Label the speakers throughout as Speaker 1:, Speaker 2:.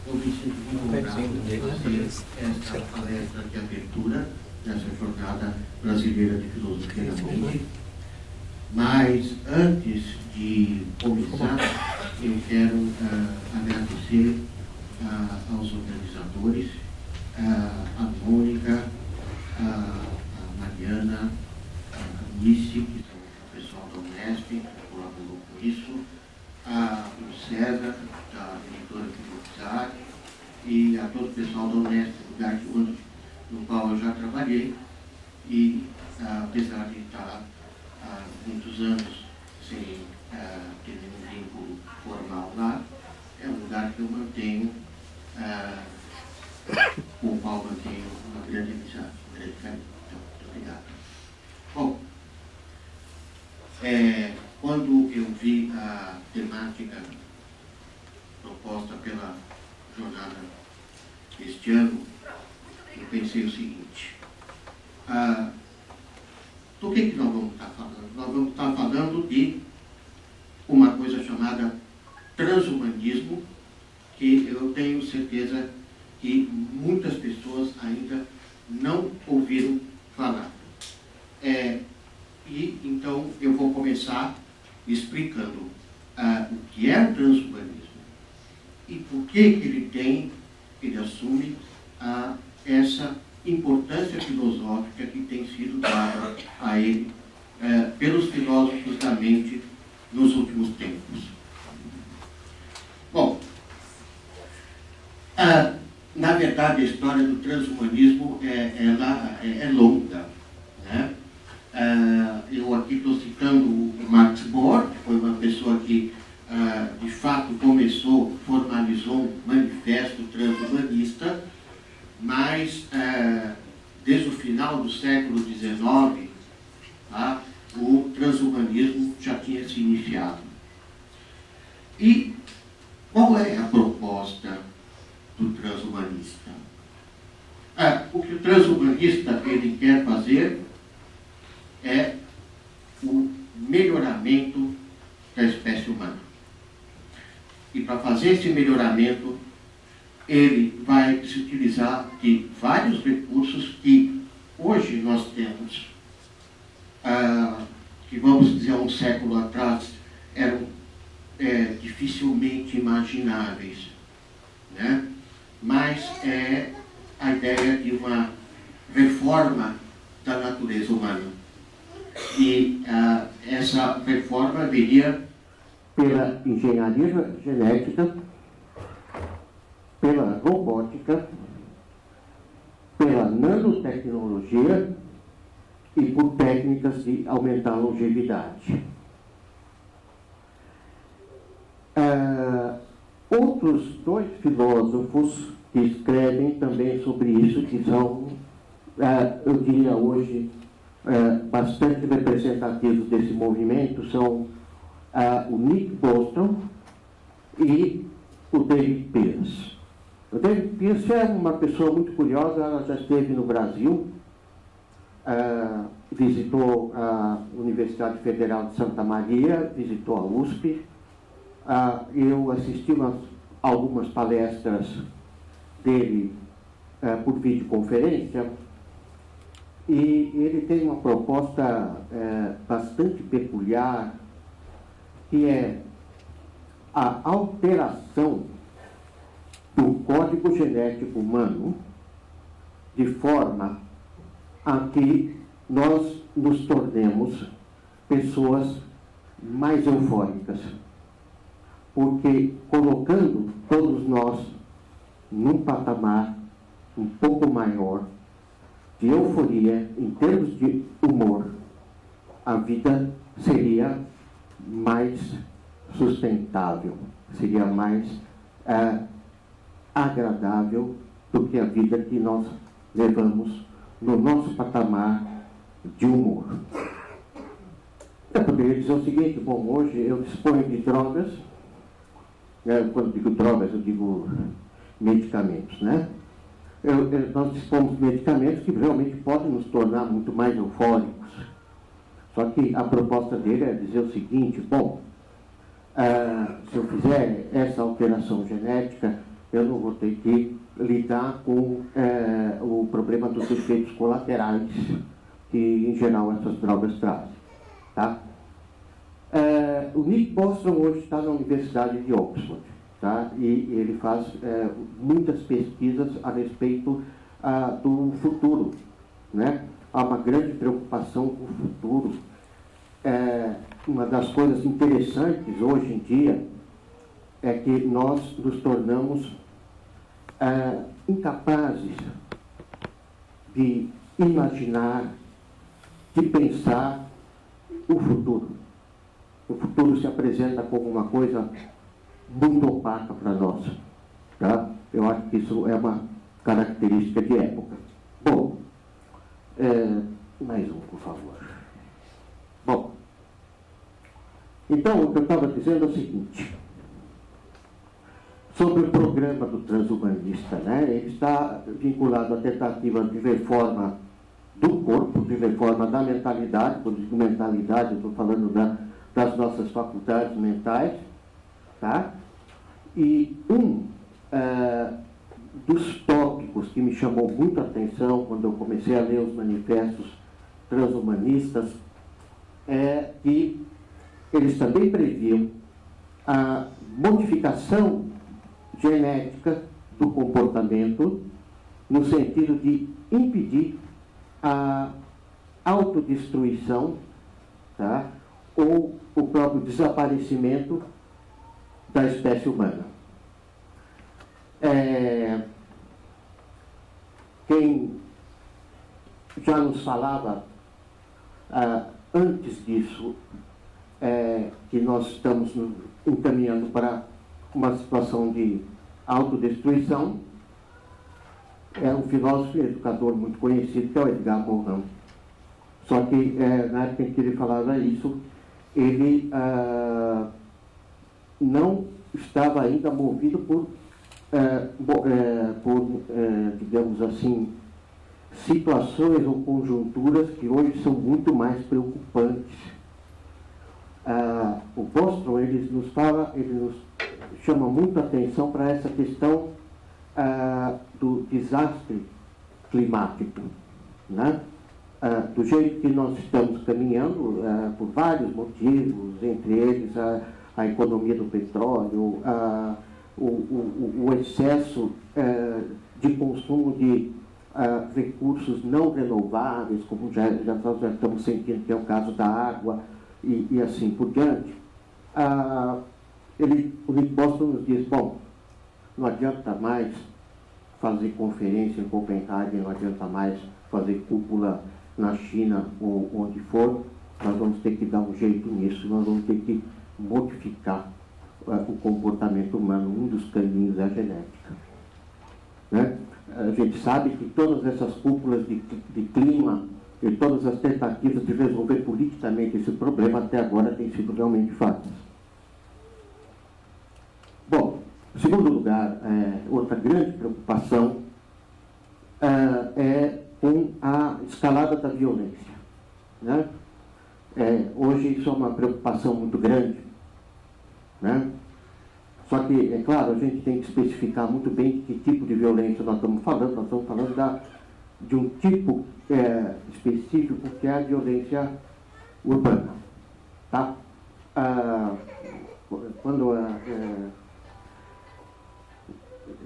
Speaker 1: Eu me sinto muito honrado de fazer esta palestra de abertura dessa Jornada Brasileira de Filosofia da Mente. Mas, antes de começar, eu quero agradecer aos organizadores, a Mônica, a Mariana, a Nice, que são o pessoal da Unesp, que colaborou com isso, o César, da editora Filosofia, e a todo o pessoal da Unesp, lugar no qual eu já trabalhei, e apesar de estar há muitos anos sem ter nenhum vínculo formal lá, é um lugar que eu mantenho, com o qual mantenho uma grande amizade, um grande carinho. Então, muito obrigado. Bom, quando eu vi a temática proposta pela jornada este ano, eu pensei o seguinte: do que nós vamos estar falando? Nós vamos estar falando de uma coisa chamada transhumanismo, que eu tenho certeza que muitas pessoas ainda não ouviram falar. E então eu vou começar explicando o que é o transhumanismo e por que ele assume essa importância filosófica que tem sido dada a ele pelos filósofos da mente nos últimos tempos. Bom, na verdade, a história do transhumanismo é longa, né? Eu aqui estou citando o Max Bohr, que foi uma pessoa que, de fato, formalizou um manifesto transhumanista, mas, desde o final do século XIX, o transhumanismo já tinha se iniciado. E qual é a proposta do transhumanista? O que o transhumanista ele quer fazer é o melhoramento da espécie humana. E para fazer esse melhoramento, ele vai se utilizar de vários recursos que hoje nós temos, que vamos dizer, há um século atrás, eram dificilmente imagináveis, né? Mas é a ideia de uma reforma da natureza humana. E essa reforma viria pela engenharia genética, pela robótica, pela nanotecnologia e por técnicas de aumentar a longevidade. Outros dois filósofos que escrevem também sobre isso, que são, eu diria hoje, bastante representativos desse movimento, são o Nick Bostrom e o David Pearce. O David Pearce é uma pessoa muito curiosa, ela já esteve no Brasil, visitou a Universidade Federal de Santa Maria, visitou a USP. Eu assisti algumas palestras dele por videoconferência, e ele tem uma proposta bastante peculiar, que é a alteração do código genético humano de forma a que nós nos tornemos pessoas mais eufóricas. Porque colocando todos nós num patamar um pouco maior de euforia, em termos de humor, a vida seria mais sustentável, seria mais agradável do que a vida que nós levamos no nosso patamar de humor. Eu poderia dizer o seguinte: bom, hoje eu disponho de drogas, quando digo drogas eu digo medicamentos, né? Nós dispomos de medicamentos que realmente podem nos tornar muito mais eufóricos. Só que a proposta dele é dizer o seguinte: bom,
Speaker 2: se eu fizer essa alteração genética, eu não vou ter que lidar com o problema dos efeitos colaterais que, em geral, essas drogas trazem. Tá? O Nick Bostrom hoje está na Universidade de Oxford, tá? E ele faz muitas pesquisas a respeito do futuro, né? Há uma grande preocupação com o futuro. Uma das coisas interessantes hoje em dia é que nós nos tornamos incapazes de imaginar, de pensar o futuro. O futuro se apresenta como uma coisa muito opaca para nós. Tá? Eu acho que isso é uma característica de época. Bom, mais um, por favor. Bom, então o que eu estava dizendo é o seguinte, sobre o programa do transhumanista, né? Ele está vinculado à tentativa de reforma do corpo, de reforma da mentalidade. Quando digo mentalidade, eu estou falando das nossas faculdades mentais, tá? E dos tópicos que me chamou muito a atenção quando eu comecei a ler os manifestos transhumanistas é que eles também previam a modificação genética do comportamento no sentido de impedir a autodestruição, tá? Ou o próprio desaparecimento da espécie humana. Quem já nos falava antes disso que nós estamos encaminhando para uma situação de autodestruição é um filósofo e educador muito conhecido, que é o Edgar Morin. Só que na época em que ele falava isso, ele não estava ainda movido por digamos assim, situações ou conjunturas que hoje são muito mais preocupantes. O Bostrom, ele nos chama muito a atenção para essa questão do desastre climático, né? Do jeito que nós estamos caminhando, por vários motivos, entre eles a economia do petróleo, o excesso de consumo de recursos não renováveis, como já estamos sentindo que é o caso da água, e assim por diante. O Nick Bostrom nos diz, bom, não adianta mais fazer conferência em Copenhague, não adianta mais fazer cúpula na China ou onde for, nós vamos ter que dar um jeito nisso, nós vamos ter que modificar o comportamento humano. Um dos caminhos é a genética, né? A gente sabe que todas essas cúpulas de clima e todas as tentativas de resolver politicamente esse problema até agora têm sido realmente falhas. Bom, em segundo lugar, outra grande preocupação é com a escalada da violência, né? Hoje isso é uma preocupação muito grande, né? Só que, é claro, a gente tem que especificar muito bem de que tipo de violência nós estamos falando. Nós estamos falando de um tipo específico, que é a violência urbana. Tá? Quando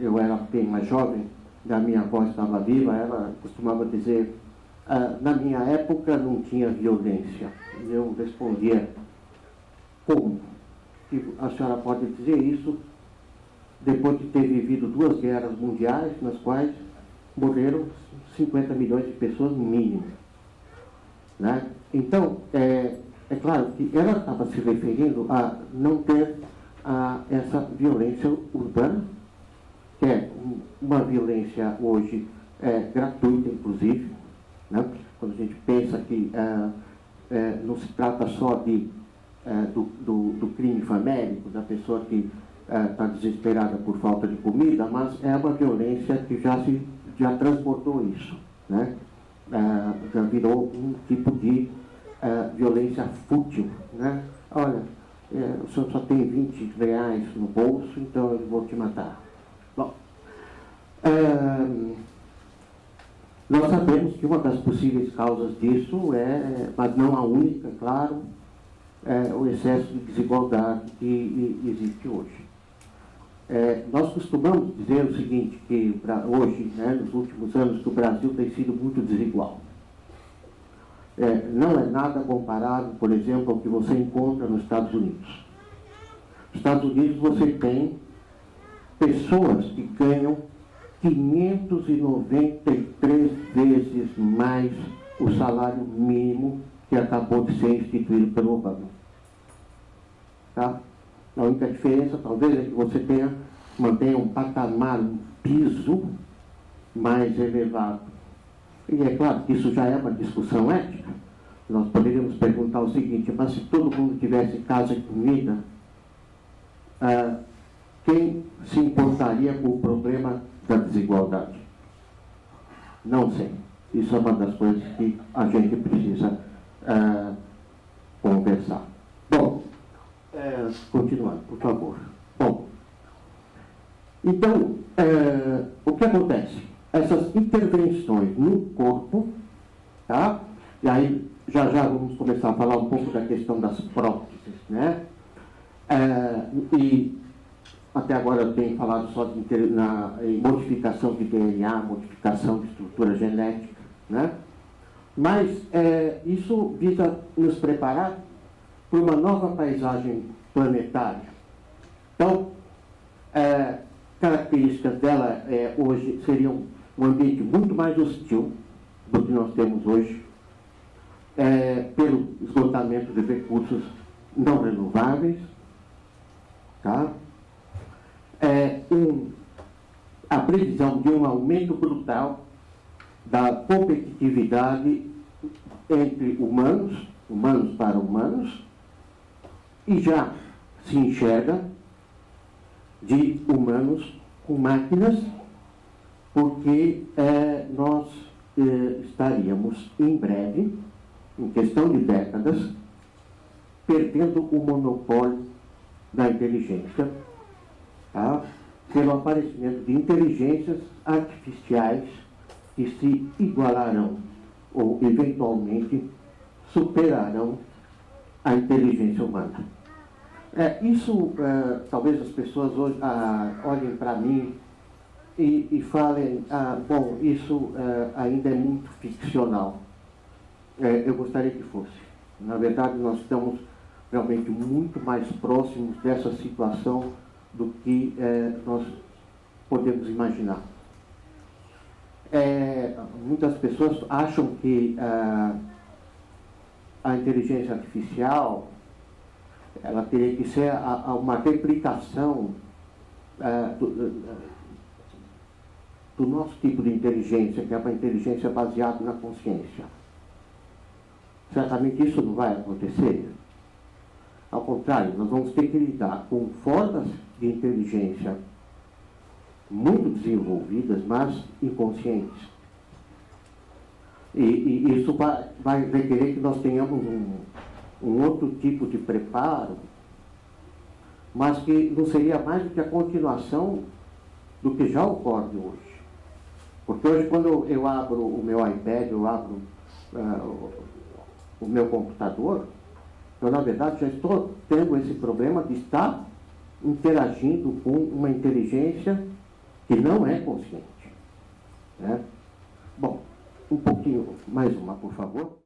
Speaker 2: eu era bem mais jovem, a minha avó estava viva, ela costumava dizer, na minha época não tinha violência. Eu respondia, como? A senhora pode dizer isso depois de ter vivido 2 guerras mundiais, nas quais morreram 50 milhões de pessoas no mínimo, né? Então, é claro que ela estava se referindo a não ter essa violência urbana, que é uma violência hoje gratuita, inclusive, né? Quando a gente pensa que não se trata só do crime famélico, da pessoa que está desesperada por falta de comida, mas é uma violência que já transportou isso, né? Já virou um tipo de violência fútil, né? Olha, o senhor só tem 20 reais no bolso, então eu vou te matar. Bom, nós sabemos que uma das possíveis causas disso mas não a única, claro, é o excesso de desigualdade que existe hoje. Nós costumamos dizer o seguinte, que hoje, nos últimos anos, que o Brasil tem sido muito desigual. Não é nada comparável, por exemplo, ao que você encontra nos Estados Unidos. Nos Estados Unidos você tem pessoas que ganham 593 vezes mais o salário mínimo que acabou de ser instituído pelo Obama. Tá? A única diferença, talvez, é que você mantenha um patamar, um piso mais elevado. E é claro que isso já é uma discussão ética. Nós poderíamos perguntar o seguinte, mas se todo mundo tivesse casa e comida, quem se importaria com o problema da desigualdade? Não sei. Isso é uma das coisas que a gente precisa conversar. Bom, continuando, por favor. Bom, então, o que acontece? Essas intervenções no corpo, tá? E aí já vamos começar a falar um pouco da questão das próteses, né? E até agora eu tenho falado só em modificação de DNA, modificação de estrutura genética, né? Mas isso visa nos preparar para uma nova paisagem planetária. Então, características dela hoje seriam um ambiente muito mais hostil do que nós temos hoje, pelo esgotamento de recursos não renováveis, tá? A previsão de um aumento brutal da competitividade entre humanos para humanos, e já se enxerga de humanos com máquinas, porque nós estaríamos em breve, em questão de décadas, perdendo o monopólio da inteligência, tá? Pelo aparecimento de inteligências artificiais que se igualarão ou eventualmente superarão a inteligência humana. Isso, talvez as pessoas hoje olhem para mim e falem, bom, isso ainda é muito ficcional. Eu gostaria que fosse. Na verdade, nós estamos realmente muito mais próximos dessa situação do que nós podemos imaginar. Muitas pessoas acham que a inteligência artificial ela teria que ser uma replicação do nosso tipo de inteligência, que é uma inteligência baseada na consciência. Certamente isso não vai acontecer. Ao contrário, nós vamos ter que lidar com formas de inteligência muito desenvolvidas, mas inconscientes. E isso vai requerer que nós tenhamos um outro tipo de preparo, mas que não seria mais do que a continuação do que já ocorre hoje. Porque hoje, quando eu abro o meu iPad, eu abro o meu computador, eu, na verdade, já estou tendo esse problema de estar interagindo com uma inteligência que não é consciente, né? Bom, um pouquinho, mais uma, por favor.